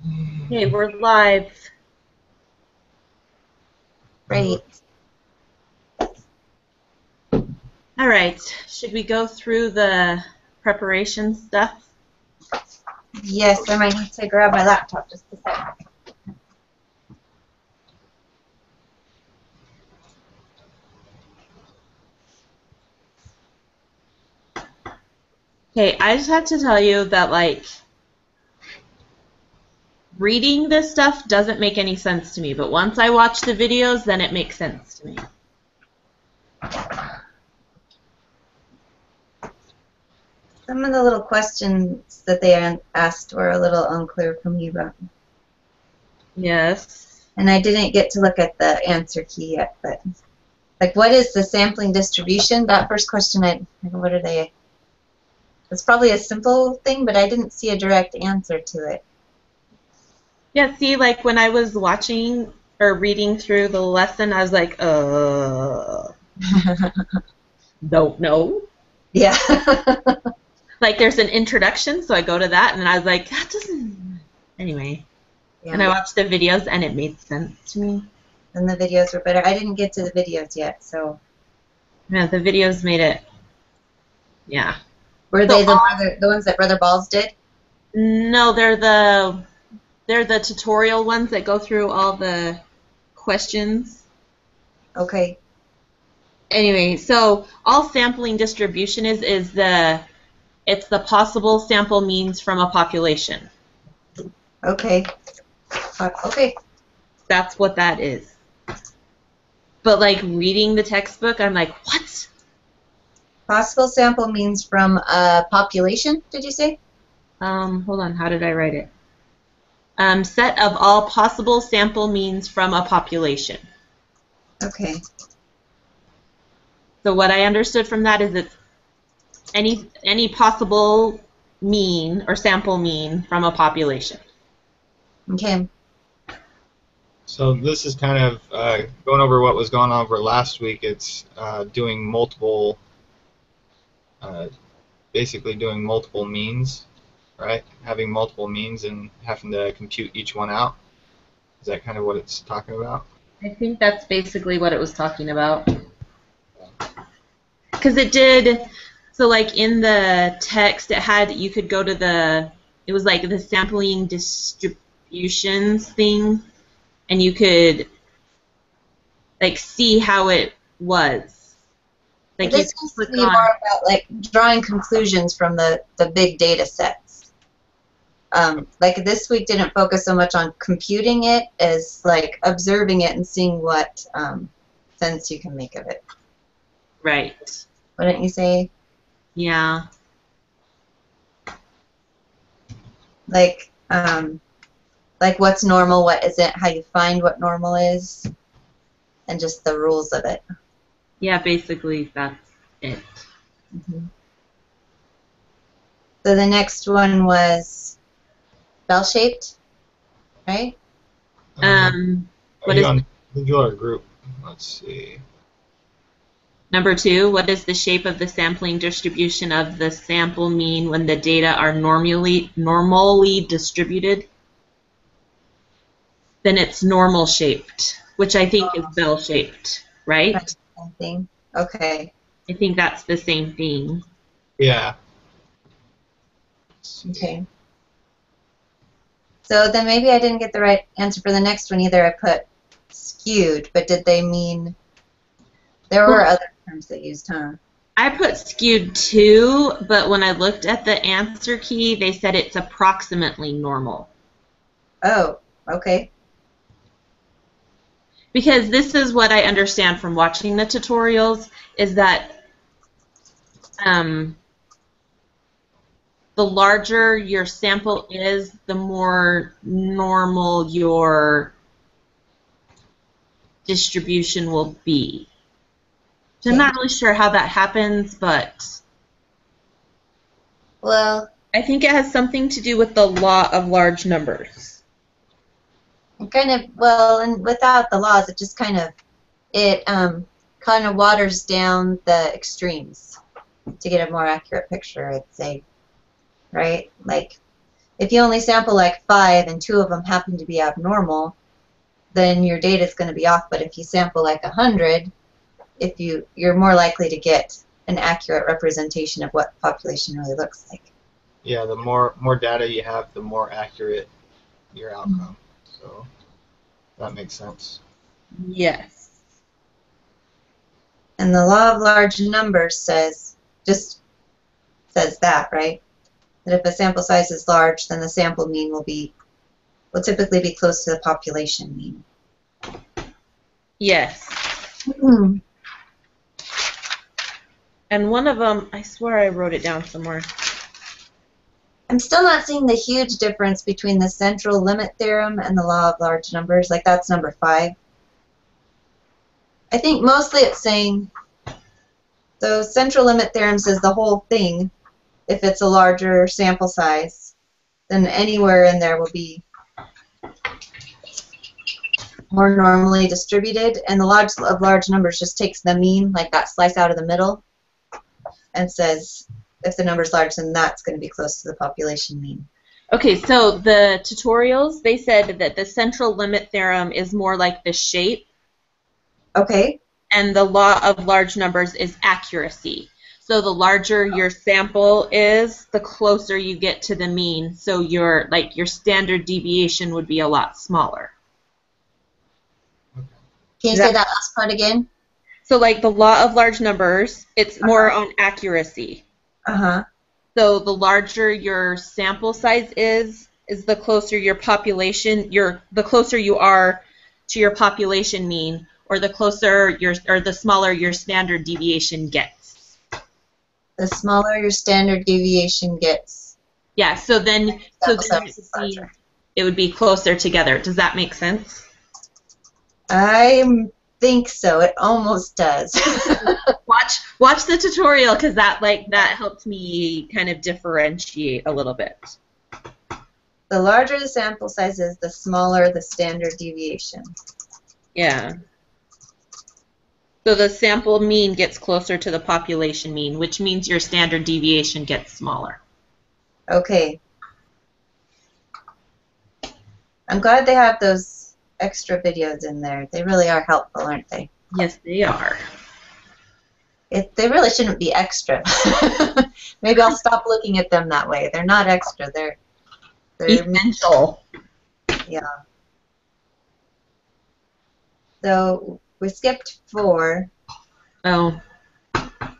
Okay, we're live. Right. All right. Should we go through the preparation stuff? Yes, I might need to grab my laptop just a sec. Okay, I just have to tell you that, like, reading this stuff doesn't make any sense to me, but once I watch the videos, then it makes sense to me. Some of the little questions that they asked were a little unclear for me, but Yes. and I didn't get to look at the answer key yet. But like, what is the sampling distribution? That first question, what are they? It's probably a simple thing, but I didn't see a direct answer to it. Yeah, see, like, when I was watching or reading through the lesson, I was like, don't know. Yeah. Like, there's an introduction, so I go to that, and I was like, that doesn't... Anyway. And I Yeah. watched the videos, and it made sense to me. And the videos were better. I didn't get to the videos yet, so. Yeah, the videos made it. Yeah. Were So they the ones that Brother Balls did? no, they're the tutorial ones that go through all the questions. Okay. Anyway, so all sampling distribution is it's the possible sample means from a population. Okay. Okay. That's what that is. But like reading the textbook, I'm like, what? Possible sample means from a population, did you say? Hold on, how did I write it? Set of all possible sample means from a population. Okay. So what I understood from that is it's any possible mean or sample mean from a population. Okay. So this is kind of going over what was going on over last week. It's doing multiple, basically doing multiple means, right? Having multiple means and having to compute each one out. Is that kind of what it's talking about? I think that's basically what it was talking about. Because it did, so like in the text, it had, you could go to it was like the sampling distributions thing, and you could like see how it was. Like you This could seems to click be on. more about like drawing conclusions from the big data sets. Like this week didn't focus so much on computing it as like observing it and seeing what sense you can make of it. Right. Wouldn't you say? Yeah. Like what's normal, what isn't, how you find what normal is, and just the rules of it. Yeah, basically that's it. Mm-hmm. So the next one was bell-shaped, right? Are What you is on individual or group? Let's see. number 2? What is the shape of the sampling distribution of the sample mean when the data are normally distributed? Then it's normal shaped, which I think is bell shaped, right? That's the same thing. Okay. I think that's the same thing. Yeah. Okay. So then maybe I didn't get the right answer for the next one either. I put skewed, but did they mean there were other terms they used, huh? I put skewed too, but when I looked at the answer key, they said it's approximately normal. Oh, okay. Because this is what I understand from watching the tutorials, is that the larger your sample is, the more normal your distribution will be. So I'm not really sure how that happens, but Well, I think it has something to do with the law of large numbers. kind of, well, and without the laws, it just kind of waters down the extremes to get a more accurate picture, I'd say. Right? Like, If you only sample like 5 and 2 of them happen to be abnormal, then your data is going to be off. But if you sample like 100, you're more likely to get an accurate representation of what population really looks like. Yeah, the more data you have, the more accurate your outcome. So that makes sense. Yes. And the law of large numbers says that, right? That if a sample size is large, then the sample mean will typically be close to the population mean. Yes. And one of them, I swear I wrote it down somewhere. I'm still not seeing the huge difference between the central limit theorem and the law of large numbers. Like, that's number 5. I think mostly it's saying the central limit theorem says the whole thing, if it's a larger sample size, then anywhere in there will be more normally distributed. And the law of large numbers just takes the mean, like that slice out of the middle, and says if the number's large, then that's going to be close to the population mean. Okay, so the tutorials, they said that the central limit theorem is more like the shape. Okay. And the law of large numbers is accuracy. So the larger your sample is, the closer you get to the mean. So your standard deviation would be a lot smaller. Can you say that last part again? So like the law of large numbers, it's more on accuracy. Uh-huh. So the larger your sample size is the closer your population, the closer you are to your population mean, or the smaller your standard deviation gets. The smaller your standard deviation gets. Yeah, so then it would be closer together. Does that make sense? I think so. It almost does. Watch the tutorial, because that helped me kind of differentiate a little bit. The larger the sample size is, the smaller the standard deviation. Yeah. So the sample mean gets closer to the population mean, which means your standard deviation gets smaller. Okay. I'm glad they have those extra videos in there. They really are helpful, aren't they? Yes, they are. They really shouldn't be extra. Maybe I'll stop looking at them that way. They're not extra. They're essential. Yeah. So we skipped 4. Oh. How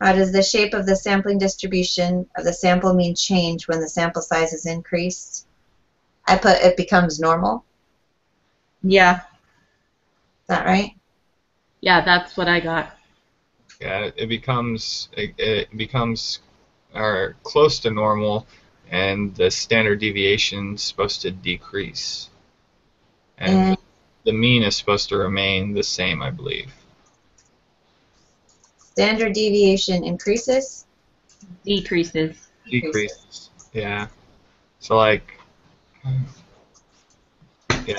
does the shape of the sampling distribution of the sample mean change when the sample size is increased? I put it becomes normal. Yeah. Is that right? Yeah, that's what I got. Yeah, it becomes close to normal, and the standard deviation is supposed to decrease, and the mean is supposed to remain the same, I believe. Standard deviation increases? Decreases. Decreases. Yeah. So like, yeah.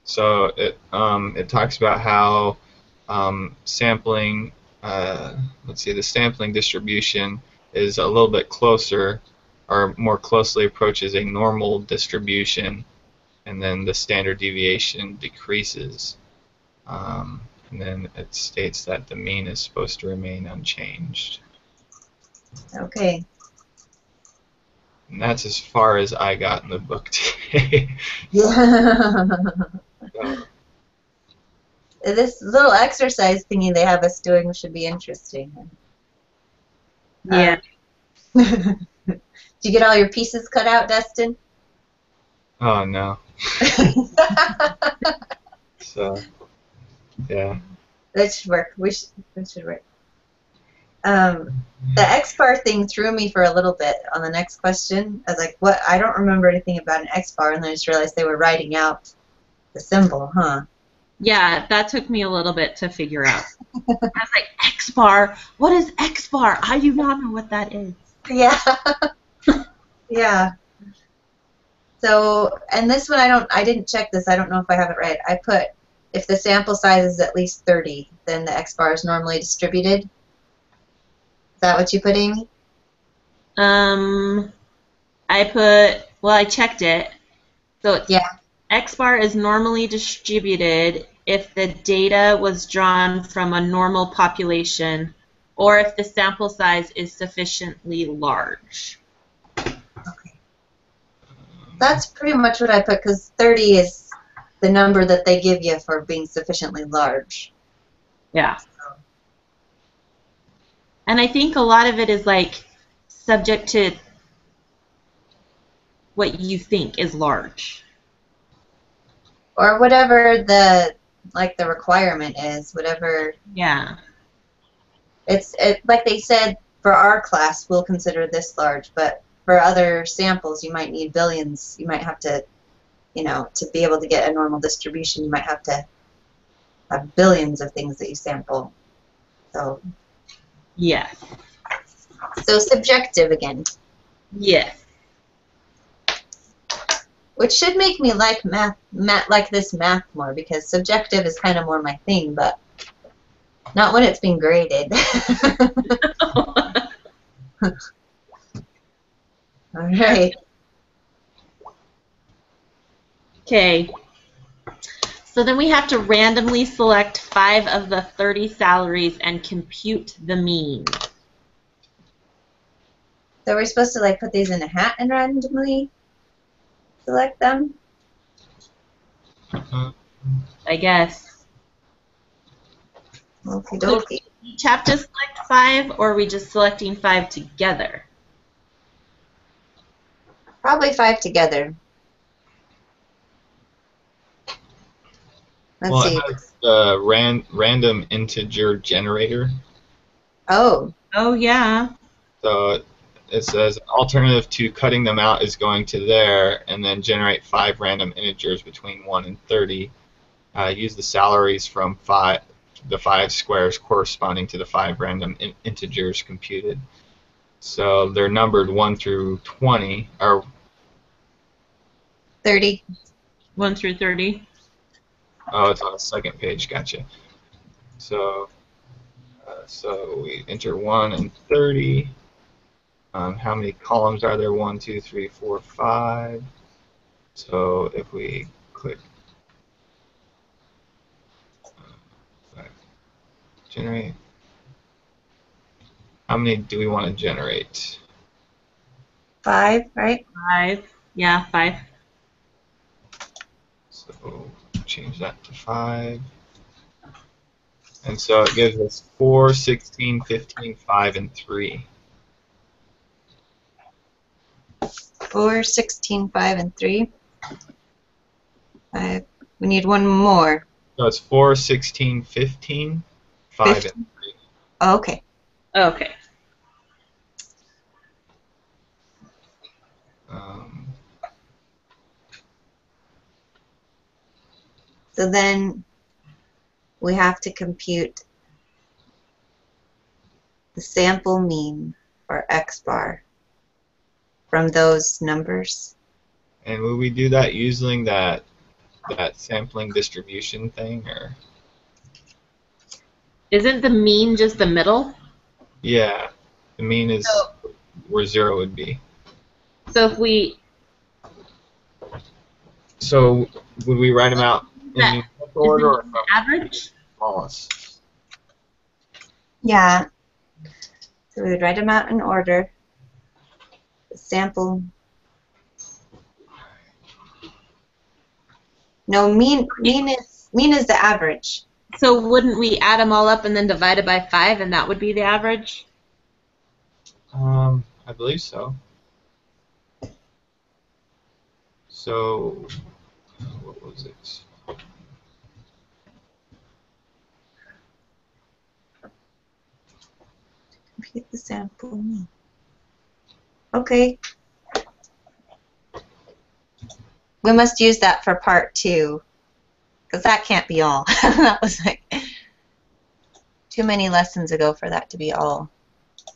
So it talks about how sampling. Let's see. The sampling distribution is a little bit closer, or more closely approaches a normal distribution, and then the standard deviation decreases. And then it states that the mean is supposed to remain unchanged. Okay. And that's as far as I got in the book today. Yeah. So, This little exercise thingy they have us doing should be interesting. Yeah. Did you get all your pieces cut out, Dustin? oh no. So, yeah. That should work. That should work. The X-bar thing threw me for a little bit on the next question. I was like, what? I don't remember anything about an X-bar, and then I just realized they were writing out the symbol, huh? Yeah, that took me a little bit to figure out. I was like, X-bar? What is X-bar? I do not know what that is. Yeah. Yeah. So, and this one I didn't check this. I don't know if I have it right. I put, if the sample size is at least 30, then the X-bar is normally distributed. Is that what you put, Amy? I checked it. So it's Yeah. X bar is normally distributed if the data was drawn from a normal population or if the sample size is sufficiently large. That's pretty much what I put, because 30 is the number that they give you for being sufficiently large. Yeah. And I think a lot of it is like subject to what you think is large. Or whatever the requirement is, whatever. Yeah. It's like they said, for our class, we'll consider this large, but for other samples, you might need billions. You might have to, to be able to get a normal distribution, you might have to have billions of things that you sample. So. Yes. So subjective again. Yes. Which should make me like math more, because subjective is kind of more my thing, but not when it's being graded. All right. Okay. So then we have to randomly select 5 of the 30 salaries and compute the mean. So we're supposed to put these in a hat and randomly select them? I guess. Okie So dokie. each have to select 5, or are we just selecting 5 together? Probably 5 together. Let's see. It has the random integer generator. Oh. Oh, yeah. So it says alternative to cutting them out is going to there and then generate 5 random integers between 1 and 30. Use the salaries from the 5 squares corresponding to the 5 random integers computed. So they're numbered 1 through 20, or 30. 1 through 30. Oh, it's on the second page. Gotcha. So we enter 1 and 30. How many columns are there? 1, 2, 3, 4, 5. So if we click generate, how many do we want to generate? 5, right? 5. Yeah, 5. So change that to 5. And so it gives us 4, 16, 15, 5, and 3. 4, 16, 5, and 3. 5. We need one more. So it's 4, 16, 15, 5, 15. and 3. Oh, okay. Okay. So then we have to compute the sample mean for X bar from those numbers. And will we do that using that sampling distribution thing, or? Isn't the mean just the middle? Yeah, the mean is where 0 would be. So if we... So would we write them out in numerical order or from average? smallest? Yeah. So we would write them out in order. The sample. No, mean is the average. So wouldn't we add them all up and then divide it by 5, and that would be the average? I believe so. So what was it? Compute the sample mean. Okay. We must use that for part 2, because that can't be all. That was like too many lessons ago for that to be all.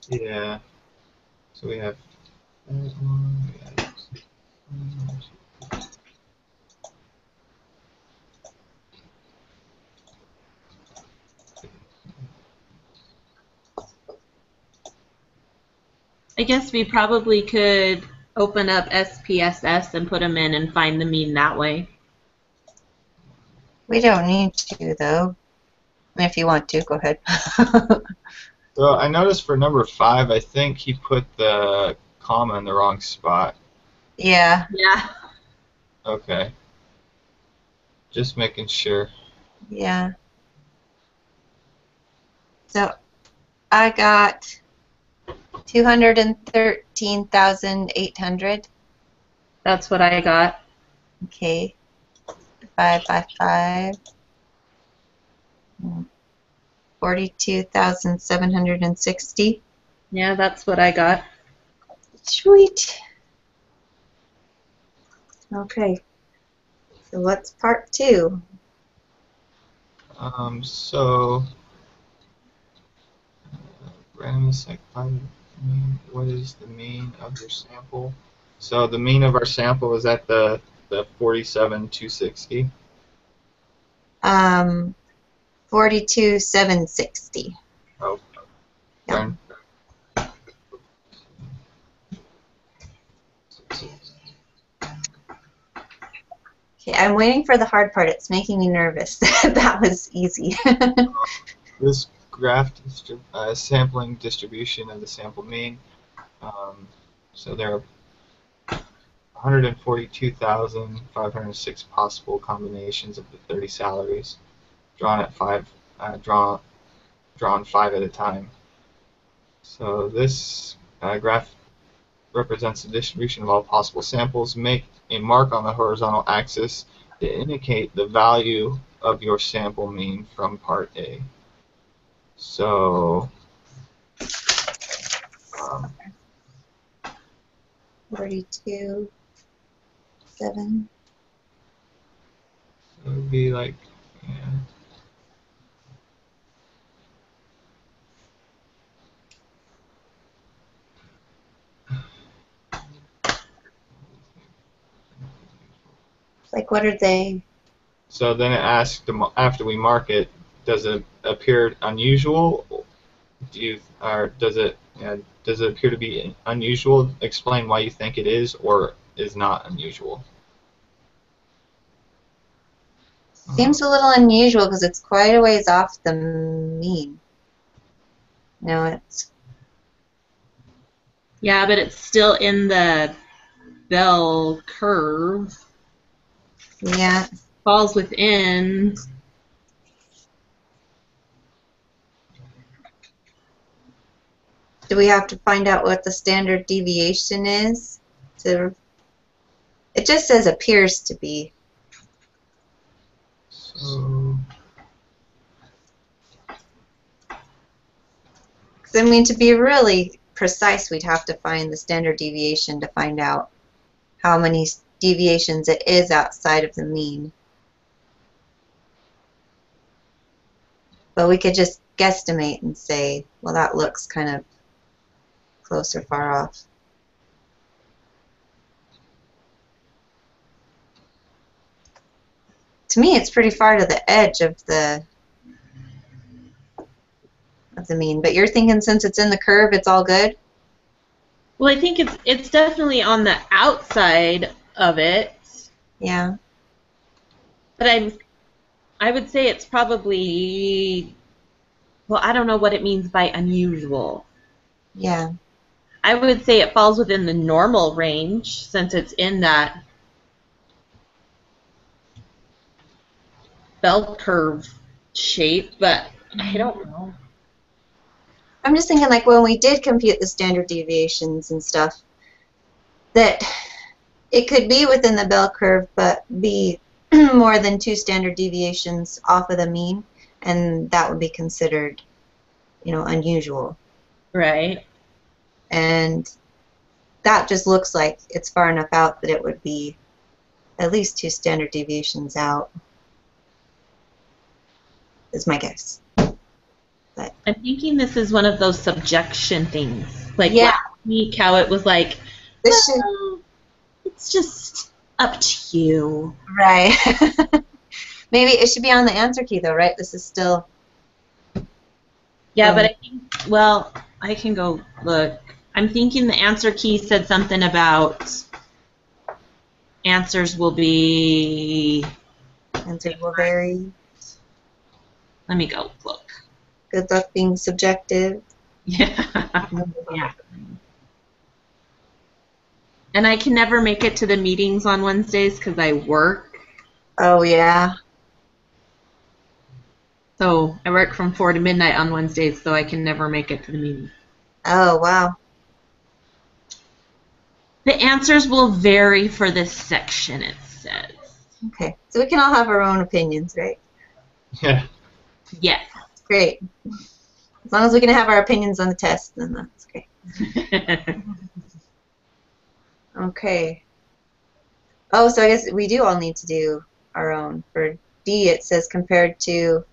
Yeah. So we have I guess we probably could open up SPSS and put them in and find the mean that way. We don't need to, though. If you want to, go ahead. So I noticed for number 5, I think he put the comma in the wrong spot. Yeah. Yeah. Okay. Just making sure. Yeah. So I got 213,800. That's what I got. Okay. 5 by 5. 42,760. Yeah, that's what I got. Sweet. Okay. So what's part 2? So random sec find mean. What is the mean of your sample? So the mean of our sample is at the 47,260. 42,760. Oh, Yeah. darn. Okay, I'm waiting for the hard part. It's making me nervous. That was easy. This graph sampling distribution of the sample mean. So there are 142,506 possible combinations of the 30 salaries, drawn at drawn 5 at a time. So this graph represents the distribution of all possible samples. Make a mark on the horizontal axis to indicate the value of your sample mean from part A. So 42, 7. it would be like, yeah. Like, what are they? So then it asks, after we mark it, does it appear unusual? Does it appear to be unusual? Explain why you think it is or is not unusual. Seems a little unusual because it's quite a ways off the mean. No, it's... Yeah, but it's still in the bell curve. Yeah. Falls within. Do we have to find out what the standard deviation is? It just says appears to be. So, Because, I mean, to be really precise, we'd have to find the standard deviation to find out how many deviations it is outside of the mean. But we could just guesstimate and say, well, that looks kind of close or far off. To me, it's pretty far to the edge of the mean. But you're thinking since it's in the curve, it's all good? Well, I think it's definitely on the outside of it. Yeah. But I would say it's probably, well, I don't know what it means by unusual. Yeah. I would say it falls within the normal range since it's in that bell curve shape, but I don't know. I'm just thinking, like, when we did compute the standard deviations and stuff, that it could be within the bell curve, but be more than 2 standard deviations off of the mean, and that would be considered, unusual. Right. And that just looks like it's far enough out that it would be at least 2 standard deviations out, is my guess. But I'm thinking this is one of those subjection things. Like yeah. last week, how it was like, This well, it's just up to you. Right. Maybe it should be on the answer key, though, right? This is still... Yeah, but I think, well, I can go look. I'm thinking the answer key said something about answers will be. Answers will vary. Let me go look. Good luck being subjective. Yeah. Yeah. And I can never make it to the meetings on Wednesdays because I work. Oh, yeah. So I work from 4 to midnight on Wednesdays, so I can never make it to the meeting. Oh, wow. The answers will vary for this section, it says. Okay. So we can all have our own opinions, right? Yeah. Yes. Great. As long as we can have our opinions on the test, then that's great. Okay. Oh, so I guess we do all need to do our own. For D, it says compared to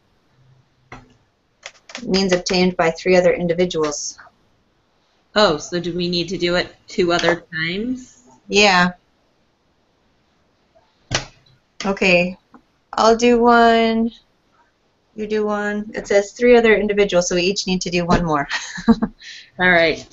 means obtained by 3 other individuals. Oh, so do we need to do it 2 other times? Yeah. Okay. I'll do one. You do one. It says 3 other individuals, so we each need to do one more. All right.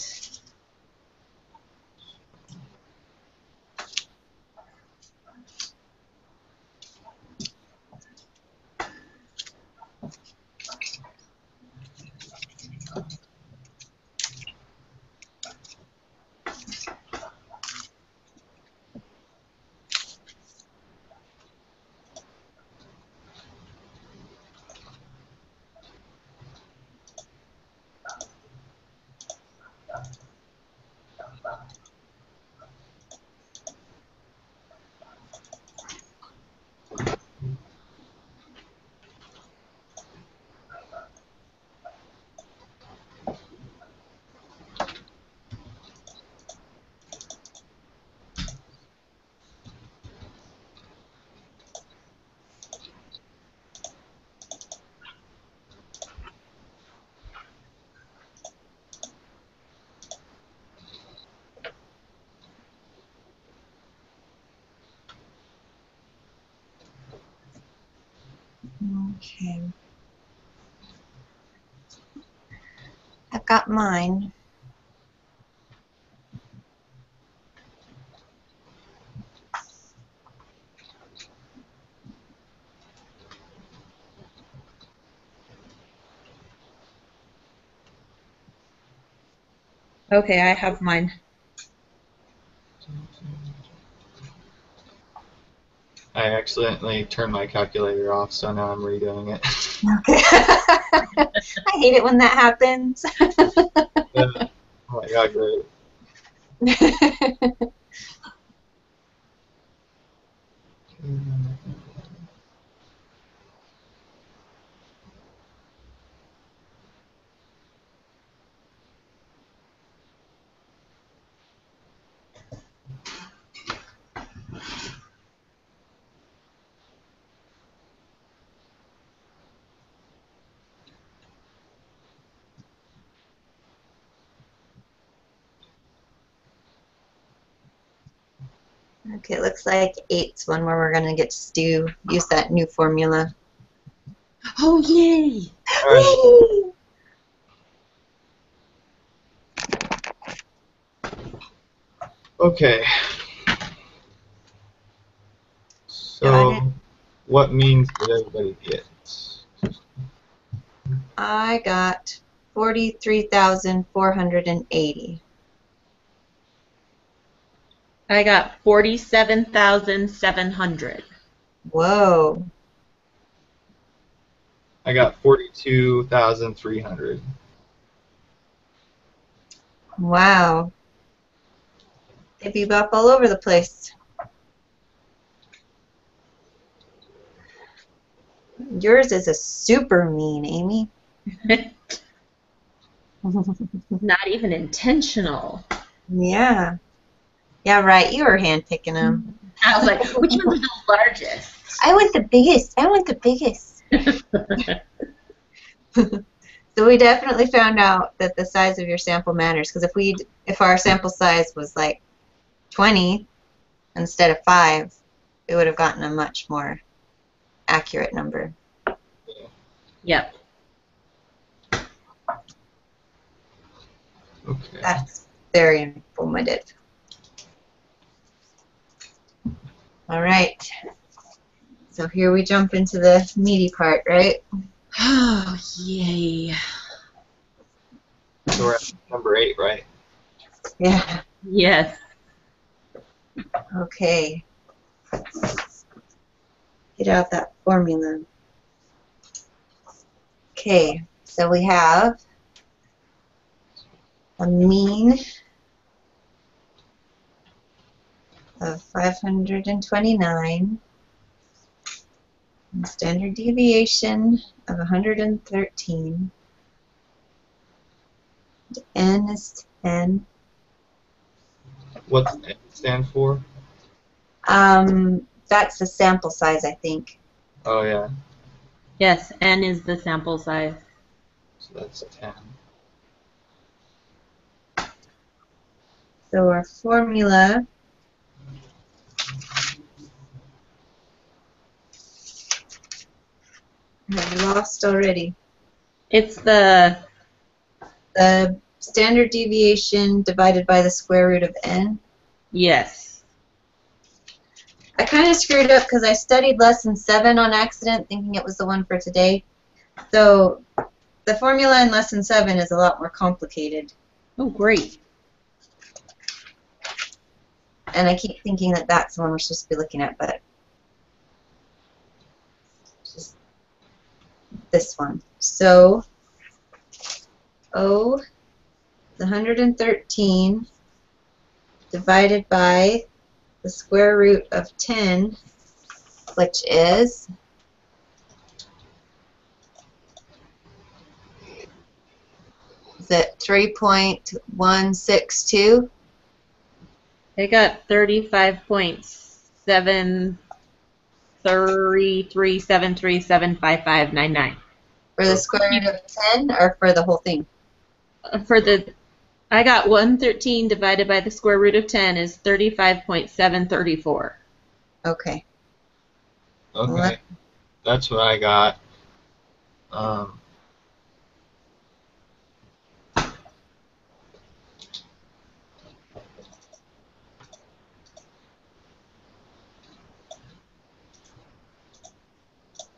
Okay. I've got mine. Okay, I have mine. I accidentally turned my calculator off, so now I'm redoing it. Okay. I hate it when that happens. Yeah. Oh my god, great. Okay, it looks like 8's one where we're going to get to use that new formula. Oh, yay! Alright. Okay. So, what means did everybody get? I got 43,480. I got 47,700. Whoa. I got 42,300. Wow. They bebop all over the place. Yours is a super mean, Amy. Not even intentional. Yeah. Yeah, right. You were handpicking them. I was like, which one's the largest? I want the biggest. I want the biggest. So we definitely found out that the size of your sample matters, because if our sample size was like 20 instead of 5, we would have gotten a much more accurate number. Yep. Okay. That's Very informative. All right. So here we jump into the meaty part, right? Oh, yay. So we're at number 8, right? Yeah. Yes. Okay. Get out that formula. Okay. So we have a mean of 529, and standard deviation of 113. N is 10. What's N stand for? That's the sample size, I think. Oh, yeah. Yes, N is the sample size. So that's 10. So our formula I've lost already. It's the, The standard deviation divided by the square root of n. yes. I kind of screwed up because I studied lesson 7 on accident, thinking it was the one for today. So the formula in lesson 7 is a lot more complicated. Oh, great. And I keep thinking that that's the one we're supposed to be looking at, but it's just this one. So O is 113 divided by the square root of 10, which is it 3.162? I got 35.73373755599. For the square root of 10 or for the whole thing? For the, I got 113 divided by the square root of 10 is 35.734. Okay. Okay. That's what I got.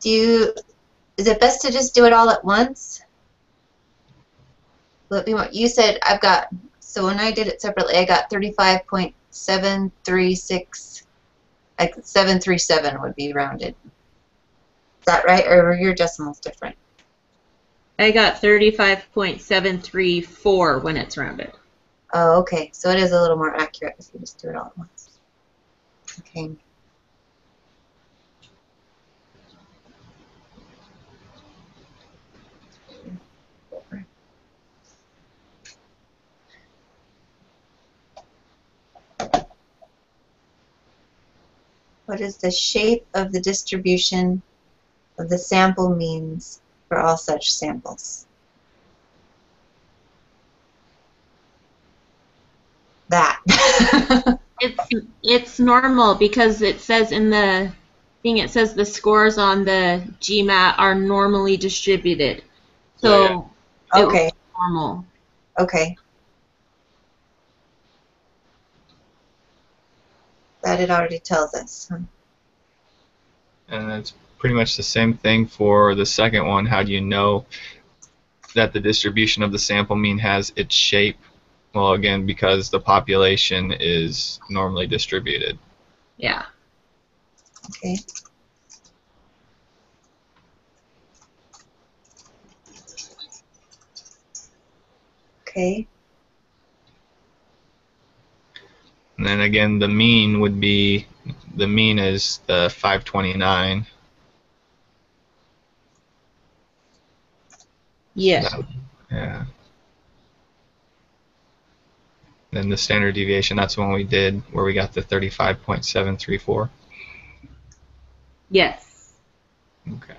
Is it best to just do it all at once? Will it be more? You said I've got, so when I did it separately, I got 35.736, like 737 would be rounded. Is that right, or were your decimals different? I got 35.734 when it's rounded. Oh, okay, so it is a little more accurate if you just do it all at once. Okay. What is the shape of the distribution of the sample means for all such samples? That. It's normal because it says in the thing, it says the scores on the GMAT are normally distributed. So Okay. It's normal. Okay. That it already tells us. And it's pretty much the same thing for the second one. How do you know that the distribution of the sample mean has its shape? Well, again, because the population is normally distributed. Yeah. Okay. Okay. And then again, the mean would be, the mean is the 529. Yes. Yeah. Then the standard deviation, that's the one we did where we got the 35.734. Yes. Okay.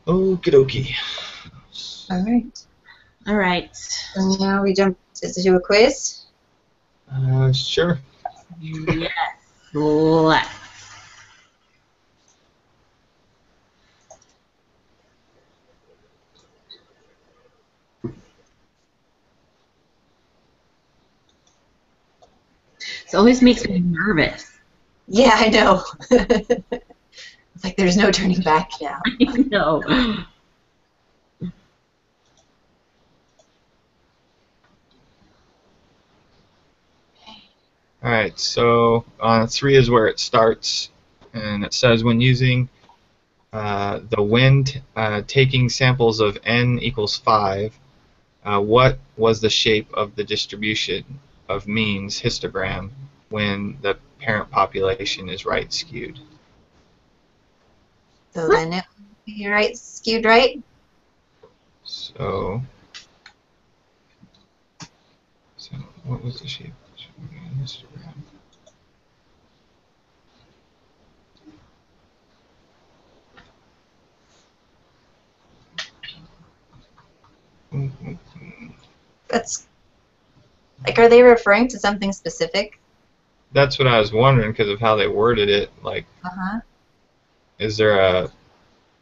Okie dokie. All right. All right. So now we jump to do a quiz. Sure. Yes. Let's. This always makes me nervous. Yeah, I know. It's like there's no turning back now. I know. All right, so 3 is where it starts, and it says when using the when taking samples of n equals 5, what was the shape of the distribution of means histogram when the parent population is right skewed? So then it would be right skewed right. So what was the shape of the histogram? That's like, are they referring to something specific? That's what I was wondering because of how they worded it. Like, Uh-huh. is there a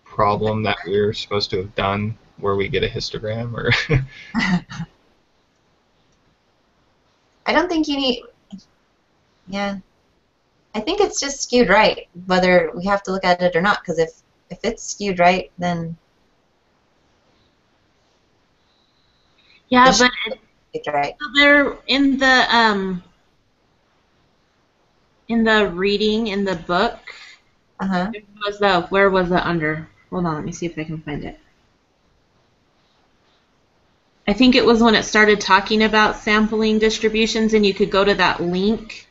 problem that we're supposed to have done where we get a histogram, or? I don't think you need. Yeah. I think it's just skewed right, whether we have to look at it or not. Because if it's skewed right, then Yeah, it but it's right. so they're in the reading in the book. Uh-huh. Where was the under? Hold on, let me see if I can find it. I think it was when it started talking about sampling distributions, and you could go to that link.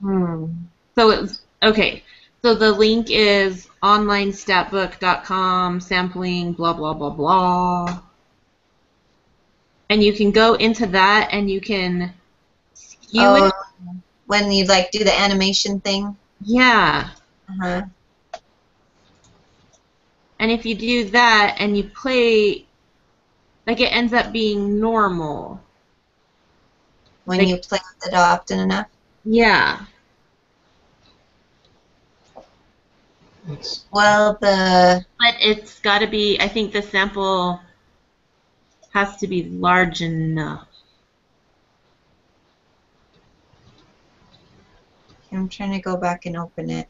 So it was okay. So the link is onlinestatbook.com sampling blah blah blah blah. And you can go into that and you can skew it. When you like do the animation thing. Yeah. Uh-huh. And if you do that and you play, like, it ends up being normal. When Like, you play with it often enough. yeah. Well, But it's got to be, I think the sample has to be large enough. I'm trying to go back and open it.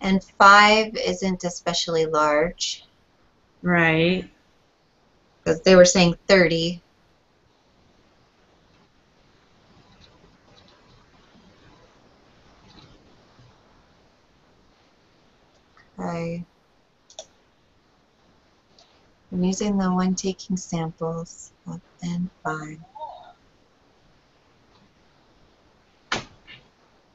And 5 isn't especially large. Right. Because they were saying 30. Okay. I'm using the one taking samples of N5.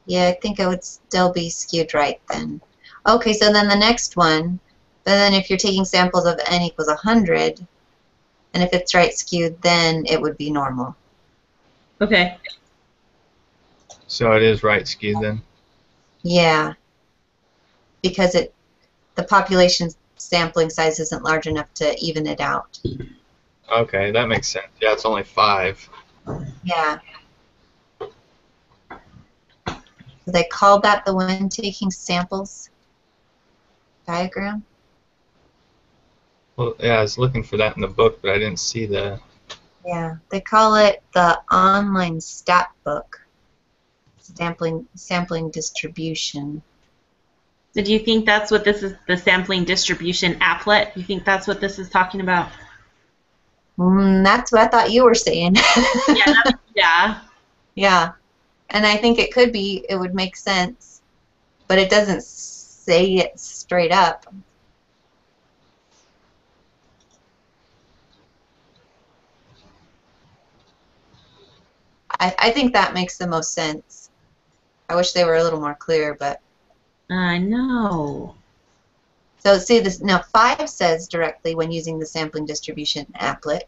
Yeah, I think it would still be skewed right then. Okay, so then the next one, but then if you're taking samples of N equals 100, and if it's right skewed, then it would be normal. Okay. So it is right skewed then? Yeah, because the population sampling size isn't large enough to even it out. Okay, that makes sense. Yeah, it's only 5. Yeah. So they called that the when taking samples diagram? Well, yeah, I was looking for that in the book, but I didn't see the... Yeah, they call it the online stat book. Sampling distribution. So do you think that's what this is, the sampling distribution applet? You think that's what this is talking about? That's what I thought you were saying. Yeah. Yeah. Yeah. And I think it could be, it would make sense, but it doesn't say it straight up. I think that makes the most sense. I wish they were a little more clear, but... I know. So see this now 5 says directly when using the sampling distribution applet.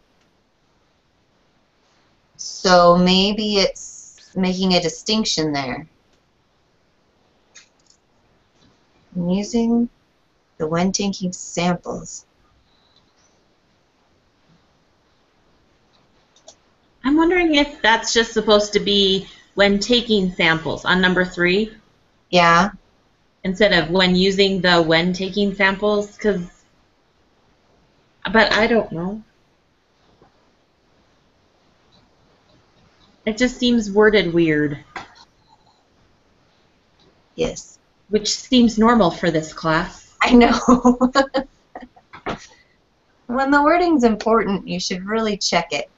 So maybe it's making a distinction there. I'm using the when taking samples. I'm wondering if that's just supposed to be when taking samples on number 3. Yeah. Instead of when using the when taking samples, because But I don't know. It just seems worded weird, Yes. which seems normal for this class. I know. When the wording's important, you should really check it.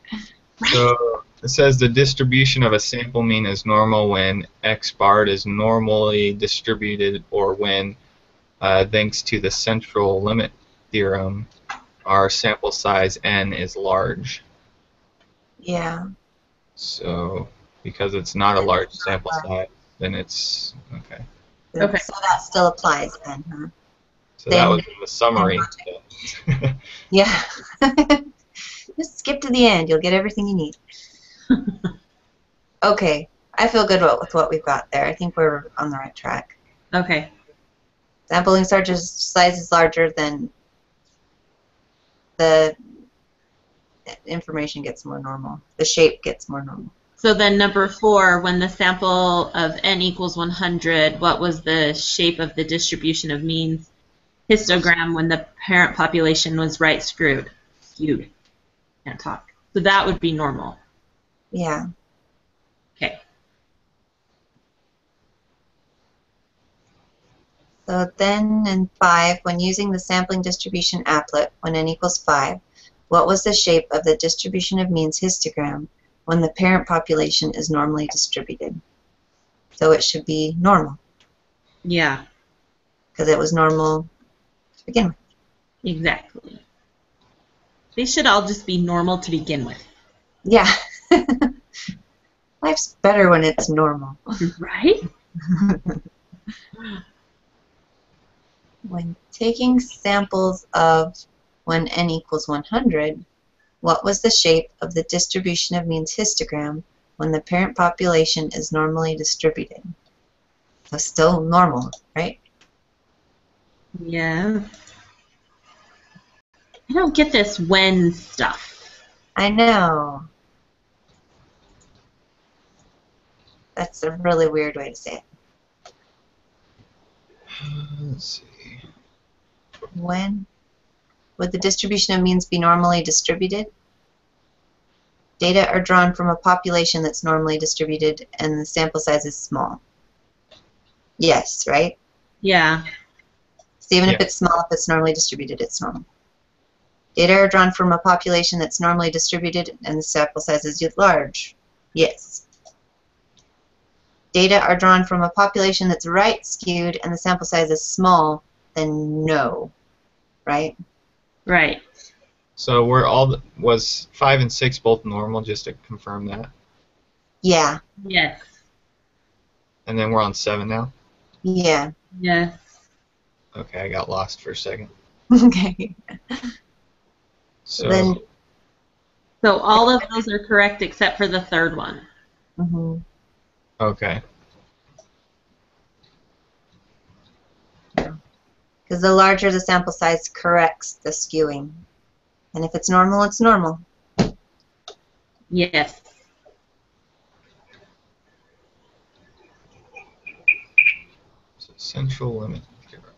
So it says the distribution of a sample mean is normal when x bar is normally distributed, or when, thanks to the central limit theorem, our sample size n is large. Yeah. So because it's not a large sample size, then it's okay. Okay. So that still applies then, huh? So that was the summary. Yeah. Just skip to the end. You'll get everything you need. Okay. I feel good with what we've got there. I think we're on the right track. Okay. Sampling size is larger than the information gets more normal. The shape gets more normal. So then number 4, when the sample of n equals 100, what was the shape of the distribution of means histogram when the parent population was right skewed? Can't talk. So that would be normal. Yeah. Okay. So then in 5, when using the sampling distribution applet, when n equals 5, what was the shape of the distribution of means histogram when the parent population is normally distributed? So it should be normal, Yeah, because it was normal to begin with. exactly. They should all just be normal to begin with. Yeah. Life's better when it's normal. Right? When taking samples of when n equals 100, what was the shape of the distribution of means histogram when the parent population is normally distributed? So still normal, right? Yeah. I don't get this when stuff. I know. That's a really weird way to say it. Let's see. When would the distribution of means be normally distributed? Data are drawn from a population that's normally distributed and the sample size is small. Yes, right? Yeah. So even if Yeah. it's small, if it's normally distributed, it's normal. Data are drawn from a population that's normally distributed and the sample size is large. Yes. Data are drawn from a population that's right skewed and the sample size is small, then no. Right? Right. So was 5 and 6 both normal, just to confirm that? Yeah. Yes. And then we're on 7 now? Yeah. Yes. Okay, I got lost for a second. Okay. So Then. So all of those are correct except for the third one. Mm-hmm. okay. Because the larger the sample size corrects the skewing. And if it's normal, it's normal. Yes. So central limit theorem.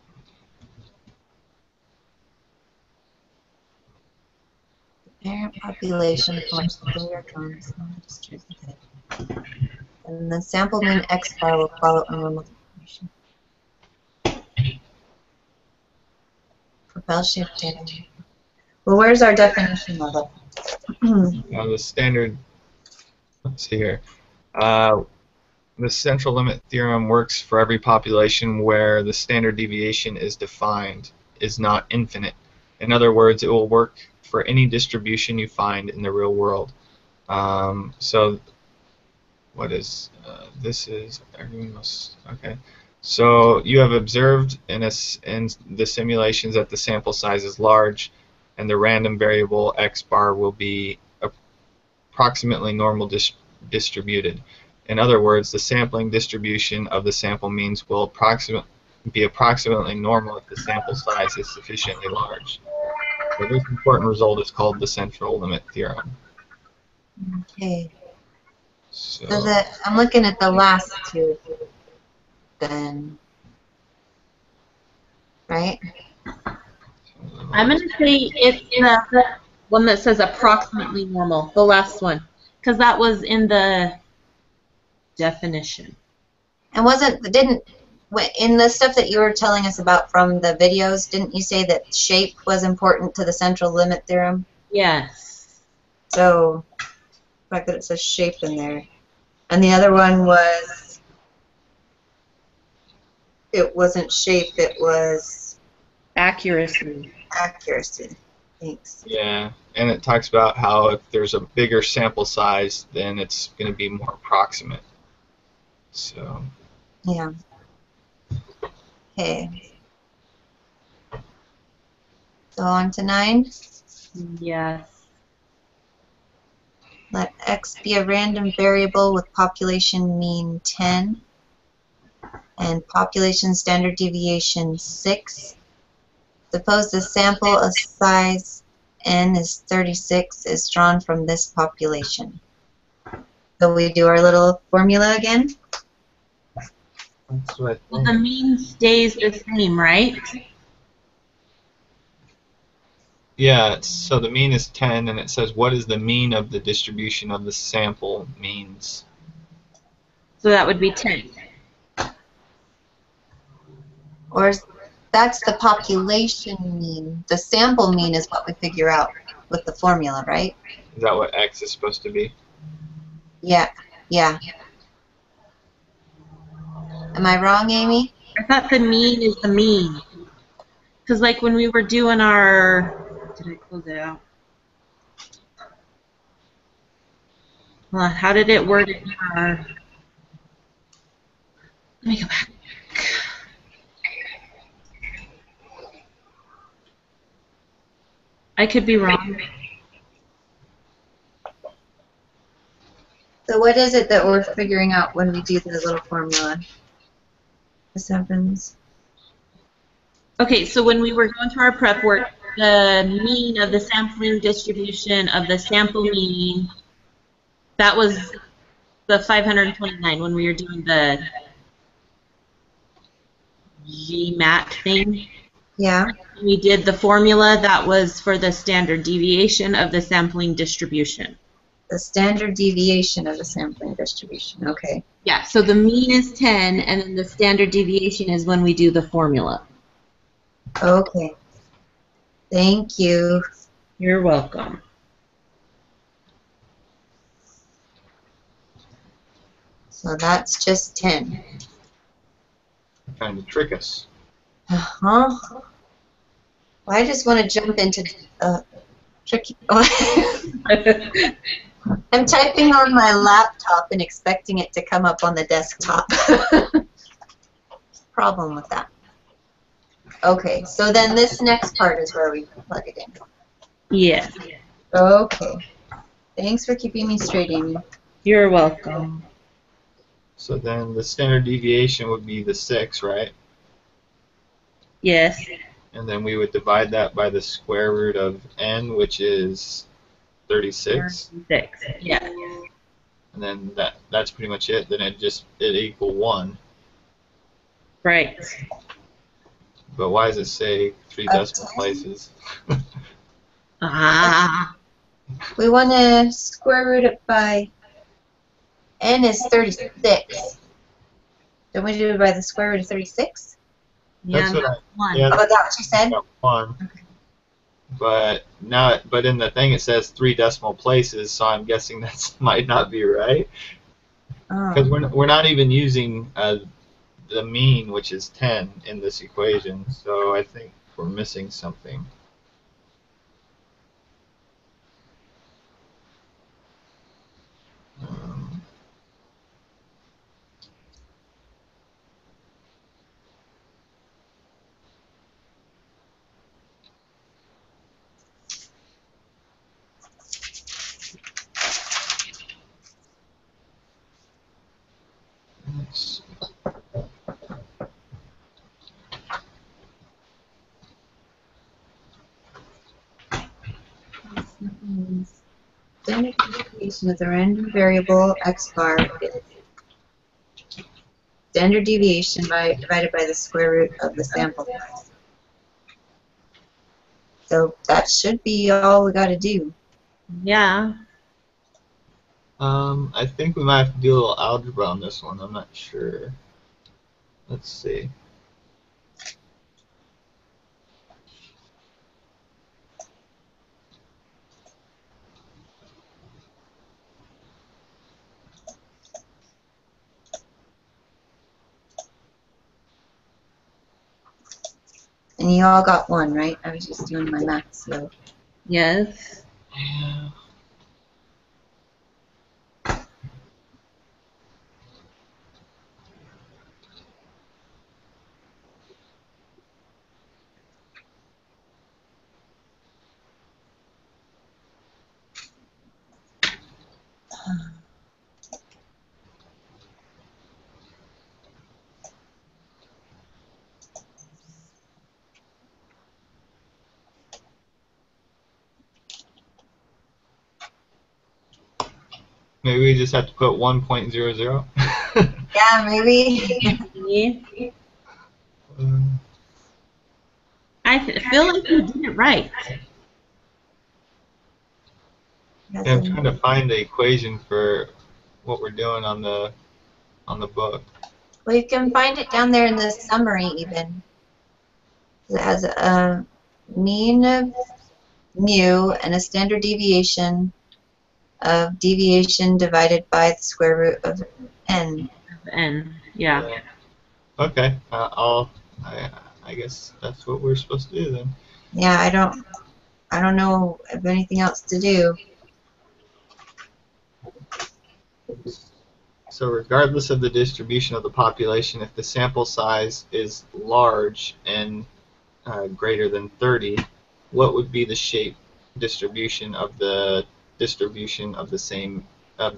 Parent population from which the data are drawn is not distributed. And the sample mean X bar will follow a normal distribution. Propel shift data. Well, where's our definition of it? The standard, let's see here. The central limit theorem works for every population where the standard deviation is defined, is not infinite. In other words, it will work for any distribution you find in the real world. So what is, this is, everyone must, okay. So you have observed in the simulations that the sample size is large and the random variable x bar will be approximately normal distributed. In other words, the sampling distribution of the sample means will be approximately normal if the sample size is sufficiently large. So this important result is called the central limit theorem. Okay. So I'm looking at the last two then. Right? I'm going to say it's the one that says approximately normal, the last one, because that was in the definition. And in the stuff that you were telling us about from the videos, didn't you say that shape was important to the central limit theorem? Yes. So, the fact that it says shape in there. And the other one was, it wasn't shape, it was Accuracy. accuracy. Thanks. Yeah, and it talks about how if there's a bigger sample size, then it's going to be more approximate. So. Yeah. Okay. So on to 9. Yes. Let x be a random variable with population mean 10 and population standard deviation 6. Suppose the sample of size n is 36 is drawn from this population. So we do our little formula again. That's what I Well, the think. mean stays the same, right? Yeah, so the mean is 10, and it says what is the mean of the distribution of the sample means. So that would be 10. Or that's the population mean. The sample mean is what we figure out with the formula, right? Is that what x is supposed to be? Yeah. Yeah. Am I wrong, Amy? I thought the mean is the mean. Because, like, when we were doing our... Did I close it out? Hold on, how did it word it in our... Let me go back. I could be wrong. So what is it that we're figuring out when we do the little formula? This happens. Okay, so when we were going through our prep work, the mean of the sampling distribution of the sample mean, that was the 529 when we were doing the GMAT thing. Yeah. We did the formula that was for the standard deviation of the sampling distribution. The standard deviation of the sampling distribution. Okay. Yeah, so the mean is 10, and then the standard deviation is when we do the formula. Okay. Thank you. You're welcome. So that's just 10. Trying to trick us. Uh-huh. Well, I just want to jump into tricky. I'm typing on my laptop and expecting it to come up on the desktop. Problem with that. Okay, so then this next part is where we plug it in. Yes. Okay. Thanks for keeping me straight, Amy. You're welcome. So then the standard deviation would be the 6, right? Yes. And then we would divide that by the square root of n, which is 36. 6. Yeah. And then that's pretty much it. Then it equal 1. Right. But why does it say 3 decimal places? Ah. We want to square root it by n is 36. Don't we do it by the square root of 36? Yeah, That's what that's 1. yeah. Oh, that's what you said? Got 1. But in the thing it says 3 decimal places, so I'm guessing that might not be right. Because we're not even using the mean, which is 10, in this equation. So I think we're missing something. Let's Standard deviation is a random variable x bar. Standard deviation divided by the square root of the sample size. So that should be all we got to do. Yeah. I think we might have to do a little algebra on this one. I'm not sure. Let's see. And you all got one, right? I was just doing my math slow. Yes. Yeah. Maybe we just have to put 1.00. Yeah, maybe. Yeah. I feel like you did it right. Yeah, I'm trying to find the equation for what we're doing on the book. Well, you can find it down there in the summary even. It has a mean of mu and a standard deviation of deviation divided by the square root of n. And yeah. Okay. I guess that's what we're supposed to do then. Yeah, I don't know of anything else to do. So regardless of the distribution of the population, if the sample size is large and greater than 30, what would be the shape distribution of the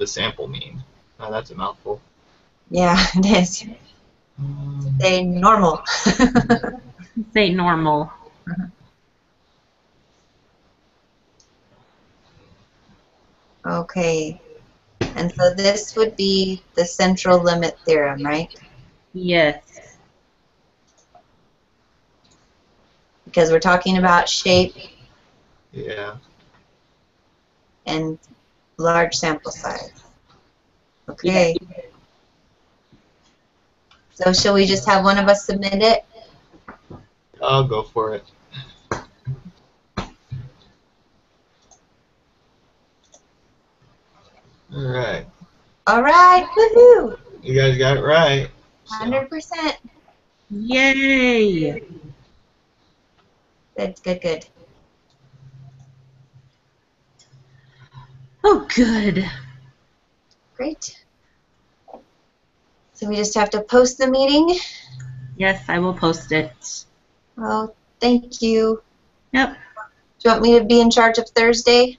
sample mean? That's a mouthful. Yeah, it is. Say normal. Say normal. Okay. And so this would be the central limit theorem, right? Yes. Because we're talking about shape Yeah. and large sample size. Okay. Yeah. So shall we just have one of us submit it? I'll go for it. All right. All right. Woohoo! You guys got it right. So, 100%. Yay! Good, good, good. Oh, good. Great. So we just have to post the meeting. Yes, I will post it. Oh, thank you. Yep. Do you want me to be in charge of Thursday?